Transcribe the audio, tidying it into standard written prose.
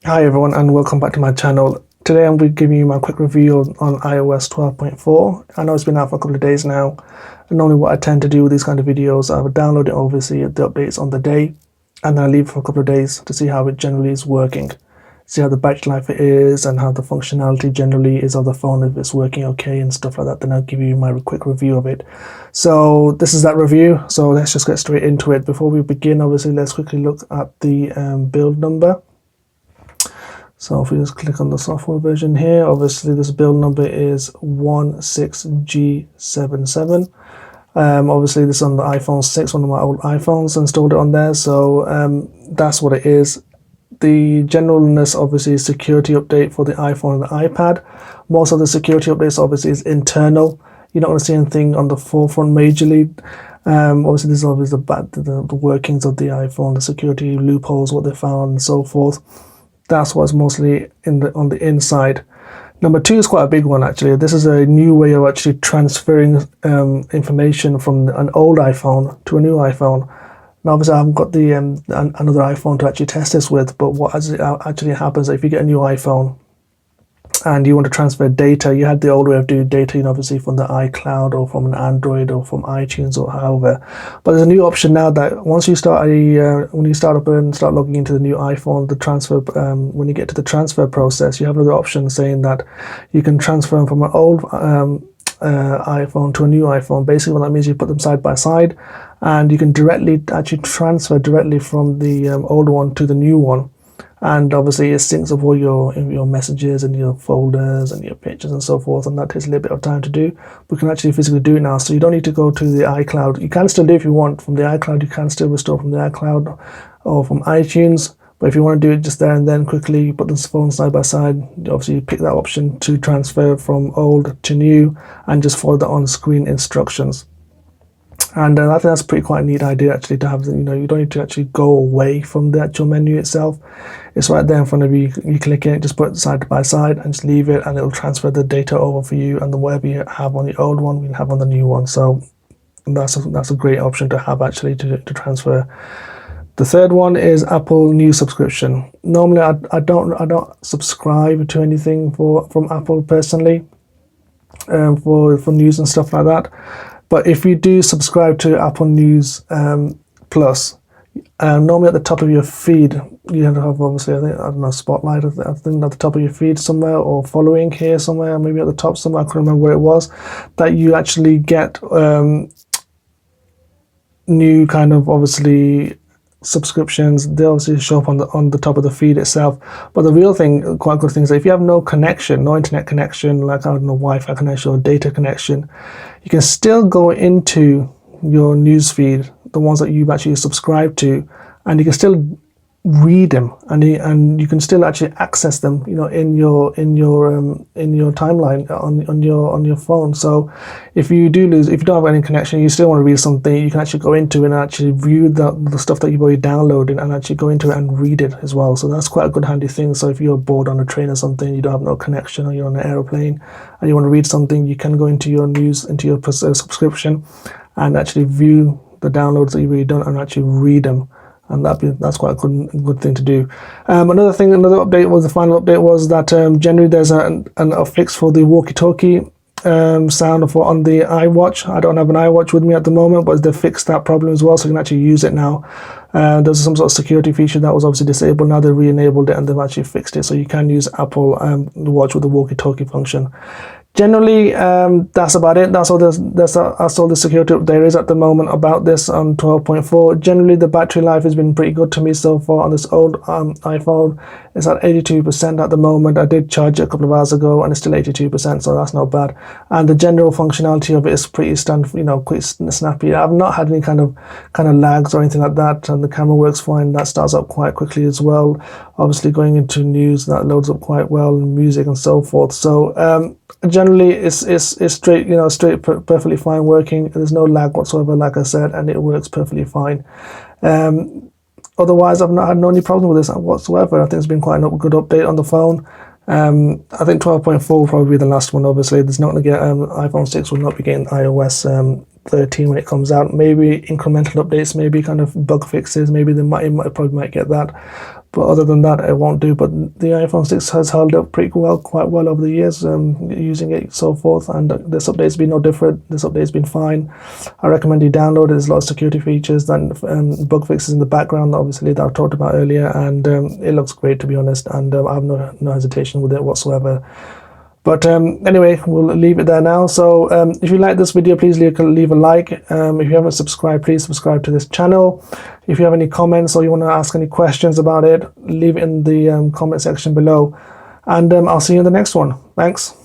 Hi everyone and welcome back to my channel. Today I'm going to give you my quick review on iOS 12.4. I know it's been out for a couple of days now, and normally what I tend to do with these kind of videos, I would download it, obviously the updates on the day, and then I leave it for a couple of days to see how it generally is working. See how the battery life it is and how the functionality generally is of the phone, if it's working okay and stuff like that. Then I'll give you my quick review of it. So this is that review, so let's just get straight into it. Before we begin, obviously let's quickly look at the build number. So if we just click on the software version here, obviously this build number is 16G77. Obviously this is on the iPhone 6, one of my old iPhones, installed it on there, so that's what it is. The generalness obviously is security update for the iPhone and the iPad. Most of the security updates obviously is internal. You're not going to see anything on the forefront majorly. Obviously this is obviously the workings of the iPhone, the security loopholes, what they found and so forth. That's what's mostly on the inside. Number two is quite a big one actually. This is a new way of actually transferring information from an old iPhone to a new iPhone. Now obviously I haven't got the another iPhone to actually test this with, but what actually happens if you get a new iPhone and you want to transfer data, you had the old way of doing data, obviously from the iCloud or from an Android or from iTunes or however. But there's a new option now that once you start when you start up and start logging into the new iPhone, the transfer when you get to the transfer process, you have another option saying that you can transfer from an old iPhone to a new iPhone. Basically what that means, you put them side by side and you can actually transfer directly from the old one to the new one. And obviously it syncs up all your messages and your folders and your pictures and so forth, and that takes a little bit of time to do. We can actually physically do it now, so you don't need to go to the iCloud. You can still do it if you want from the iCloud. You can still restore from the iCloud or from iTunes, but if you want to do it just there and then quickly, you put the phone side by side, obviously you pick that option to transfer from old to new and just follow the on-screen instructions. And I think that's pretty quite a neat idea actually, to have, you don't need to actually go away from the actual menu itself. It's right there in front of you. You click it, just put it side by side and just leave it, and it'll transfer the data over for you, and the whatever you have on the old one, you'll have on the new one. So that's a great option to have actually to transfer. The third one is Apple News subscription. Normally I don't subscribe to anything from Apple personally, for news and stuff like that. But if you do subscribe to Apple News Plus, normally at the top of your feed, you have to have obviously, I don't know, Spotlight, I think at the top of your feed somewhere, or following here somewhere, maybe at the top somewhere, I can't remember where it was, that you actually get new kind of obviously subscriptions. They obviously show up on the top of the feed itself. But the real thing, quite good thing, is that if you have no connection, no internet connection, like I don't know, Wi-Fi connection or data connection, you can still go into your news feed, the ones that you've actually subscribed to, and you can still read them, and you can still actually access them, in your timeline on your phone. So if you don't have any connection, you still want to read something, you can actually go into it and actually view the stuff that you've already downloaded and actually go into it and read it as well. So that's quite a good handy thing. So if you're bored on a train or something, you don't have no connection, or you're on an aeroplane and you want to read something, you can go into your news, into your subscription, and actually view the downloads that you've already done and actually read them. And that's quite a good thing to do. Another update was, the final update was that generally there's a fix for the Walkie Talkie sound on the iWatch. I don't have an iWatch with me at the moment, but they fixed that problem as well, so you can actually use it now. There's some sort of security feature that was obviously disabled. Now they've re-enabled it and they've actually fixed it, so you can use Apple Watch with the Walkie Talkie function. Generally, that's about it. That's all the security there is at the moment about this on 12.4. Generally, the battery life has been pretty good to me so far on this old iPhone. It's at 82% at the moment. I did charge it a couple of hours ago and it's still 82%, so that's not bad. And the general functionality of it is pretty standard, quite snappy. I've not had any kind of lags or anything like that, and the camera works fine. That starts up quite quickly as well. Obviously, going into news, that loads up quite well, and music and so forth. So generally it's straight, perfectly fine working. There's no lag whatsoever, like I said, and it works perfectly fine. Otherwise, I've not had any problem with this whatsoever. I think it's been quite a good update on the phone. I think 12.4 will probably be the last one. Obviously, there's not going to get iPhone 6 will not be getting iOS 13 when it comes out. Maybe incremental updates, maybe kind of bug fixes. Maybe they probably might get that. But other than that, it won't do. But the iPhone 6 has held up pretty well, quite well over the years, using it, so forth. And this update's been no different. This update's been fine. I recommend you download it. There's a lot of security features and bug fixes in the background, obviously, that I've talked about earlier. And it looks great, to be honest. And I have no hesitation with it whatsoever. But anyway, we'll leave it there now. So if you like this video, please leave a like. If you haven't subscribed, please subscribe to this channel. If you have any comments or you want to ask any questions about it, leave it in the comment section below. And I'll see you in the next one. Thanks.